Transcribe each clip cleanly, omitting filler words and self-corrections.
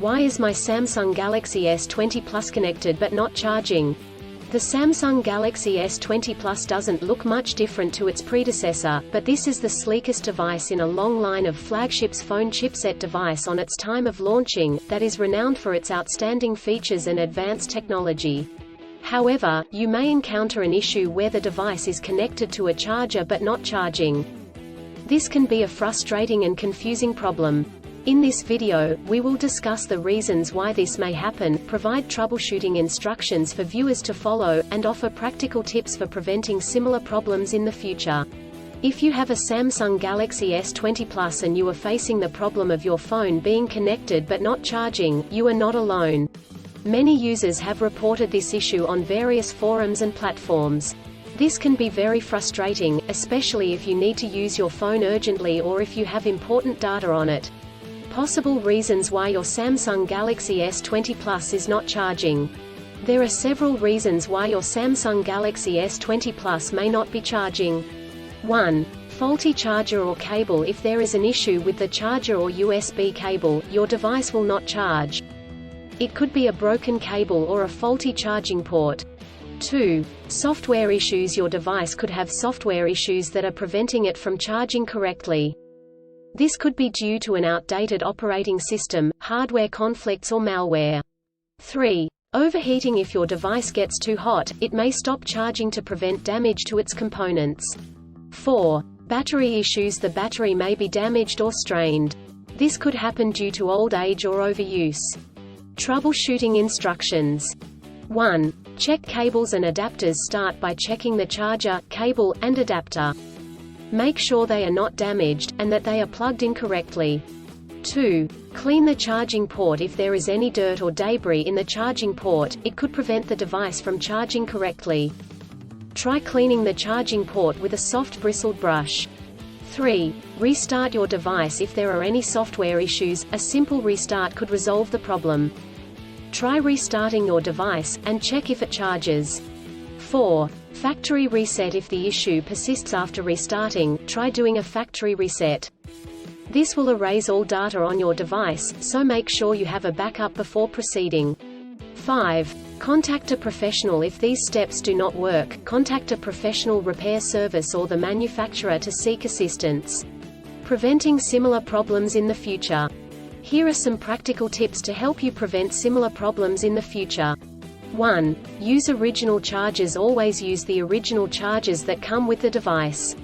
Why is my Samsung Galaxy S20 Plus connected but not charging? The Samsung Galaxy S20 Plus doesn't look much different to its predecessor, but this is the sleekest device in a long line of flagships phone chipset device on its time of launching, that is renowned for its outstanding features and advanced technology. However, you may encounter an issue where the device is connected to a charger but not charging. This can be a frustrating and confusing problem. In this video, we will discuss the reasons why this may happen, provide troubleshooting instructions for viewers to follow, and offer practical tips for preventing similar problems in the future. If you have a Samsung Galaxy S20 Plus and you are facing the problem of your phone being connected but not charging, you are not alone. Many users have reported this issue on various forums and platforms. This can be very frustrating, especially if you need to use your phone urgently or if you have important data on it. Possible reasons why your Samsung Galaxy S20 Plus is not charging. There are several reasons why your Samsung Galaxy S20 Plus may not be charging. 1. Faulty charger or cable. If there is an issue with the charger or USB cable, your device will not charge. It could be a broken cable or a faulty charging port. 2. Software issues. Your device could have software issues that are preventing it from charging correctly. This could be due to an outdated operating system, hardware conflicts or malware. 3. Overheating. If your device gets too hot, it may stop charging to prevent damage to its components. 4. Battery issues. The battery may be damaged or strained. This could happen due to old age or overuse. Troubleshooting instructions. 1. Check cables and adapters. Start by checking the charger, cable, and adapter. Make sure they are not damaged, and that they are plugged in correctly. 2. Clean the charging port. If there is any dirt or debris in the charging port, it could prevent the device from charging correctly. Try cleaning the charging port with a soft bristled brush. 3. Restart your device. If there are any software issues, a simple restart could resolve the problem. Try restarting your device, and check if it charges. 4. Factory reset. If the issue persists after restarting, try doing a factory reset. This will erase all data on your device, so make sure you have a backup before proceeding. 5. Contact a professional. If these steps do not work, contact a professional repair service or the manufacturer to seek assistance. Preventing similar problems in the future. Here are some practical tips to help you prevent similar problems in the future. 1. Use original chargers. Always use the original chargers that come with the device.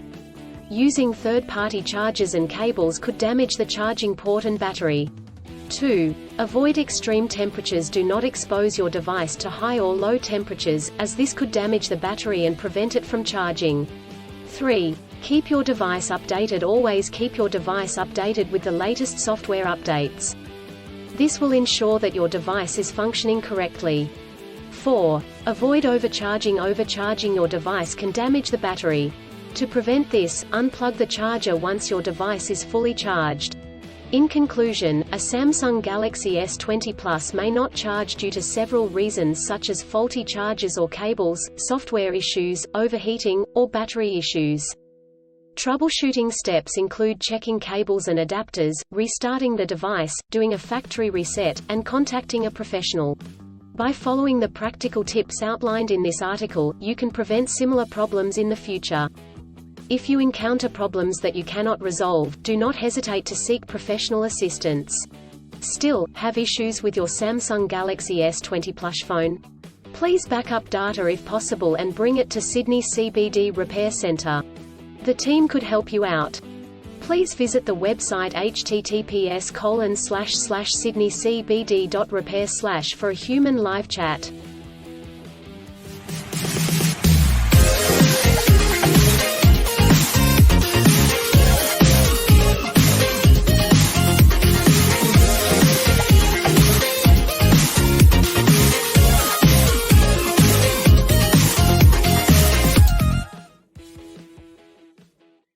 Using third-party chargers and cables could damage the charging port and battery. 2. Avoid extreme temperatures. Do not expose your device to high or low temperatures, as this could damage the battery and prevent it from charging. 3. Keep your device updated. Always keep your device updated with the latest software updates. This will ensure that your device is functioning correctly. 4. Avoid overcharging. Overcharging your device can damage the battery. To prevent this, unplug the charger once your device is fully charged. In conclusion, a Samsung Galaxy S20 Plus may not charge due to several reasons such as faulty chargers or cables, software issues, overheating, or battery issues. Troubleshooting steps include checking cables and adapters, restarting the device, doing a factory reset, and contacting a professional. By following the practical tips outlined in this article, you can prevent similar problems in the future. If you encounter problems that you cannot resolve, do not hesitate to seek professional assistance. Still, have issues with your Samsung Galaxy S20 Plus phone? Please back up data if possible and bring it to Sydney CBD Repair Centre. The team could help you out. Please visit the website https://sydneycbd.repair/ for a human live chat.